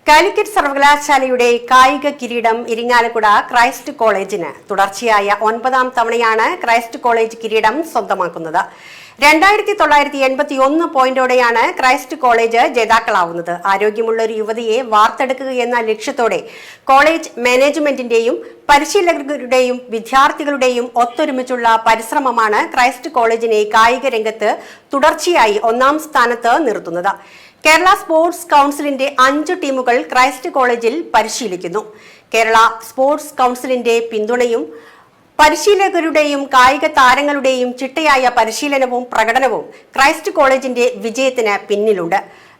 കാലിക്കറ്റ് സർവകലാശാലയുടെ കായിക കിരീടം ഇരിങ്ങാലക്കുട ക്രൈസ്റ്റ് കോളേജിന് തുടർച്ചയായ 9ാം തവണയാണ് ക്രൈസ്റ്റ് കോളേജ് കിരീടം സ്വന്തമാക്കുന്നത്. 2981 പോയിന്റോടെയാണ് ക്രൈസ്റ്റ് കോളേജ് ജേതാക്കളാവുന്നത്. ആരോഗ്യമുള്ള ഒരു യുവതിയെ വാർത്തെടുക്കുക എന്ന ലക്ഷ്യത്തോടെ കോളേജ് മാനേജ്മെന്റിന്റെയും പരിശീലകരുടെയും വിദ്യാർത്ഥികളുടെയും ഒത്തൊരുമിച്ചുള്ള പരിശ്രമമാണ് ക്രൈസ്റ്റ് കോളേജിനെ കായിക രംഗത്ത് തുടർച്ചയായി 1ാം സ്ഥാനത്ത് നിർത്തുന്നത്. കേരള സ്പോർട്സ് കൗൺസിലിന്റെ 5 ടീമുകൾ ക്രൈസ്റ്റ് കോളേജിൽ പരിശീലിക്കുന്നു. കേരള സ്പോർട്സ് കൗൺസിലിന്റെ പിന്തുണയും പരിശീലകരുടെയും കായിക താരങ്ങളുടെയും ചിട്ടയായ പരിശീലനവും പ്രകടനവും ക്രൈസ്റ്റ് കോളേജിന്റെ വിജയത്തിന് പിന്നിലുണ്ട്.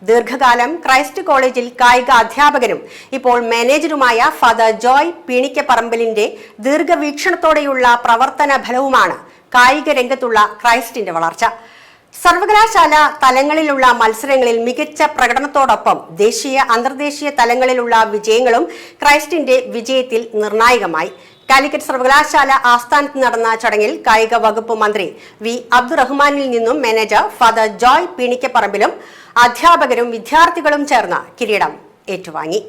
ദീർഘകാലം ക്രൈസ്റ്റ് കോളേജിൽ കായിക അധ്യാപകനും ഇപ്പോൾ മാനേജറുമായ ഫാദർ ജോയ് പീണിക്കപ്പറമ്പിലിന്റെ ദീർഘവീക്ഷണത്തോടെയുള്ള പ്രവർത്തന ഫലവുമാണ് കായിക രംഗത്തുള്ള ക്രൈസ്റ്റിന്റെ വളർച്ച. സർവകലാശാല തലങ്ങളിലുള്ള മത്സരങ്ങളിൽ മികച്ച പ്രകടനത്തോടൊപ്പം ദേശീയ അന്തർദേശീയ തലങ്ങളിലുള്ള വിജയങ്ങളും ക്രൈസ്റ്റിന്റെ വിജയത്തിൽ നിർണായകമായി. കാലിക്കറ്റ് സർവകലാശാല ആസ്ഥാനത്ത് നടന്ന ചടങ്ങിൽ കായിക വകുപ്പ് മന്ത്രി വി അബ്ദുറഹ്മാനിൽ നിന്നും മാനേജർ ഫാദർ ജോയ് പീണിക്കപ്പറമ്പിലും അധ്യാപകരും വിദ്യാർത്ഥികളും ചേർന്ന് കിരീടം ഏറ്റുവാങ്ങി.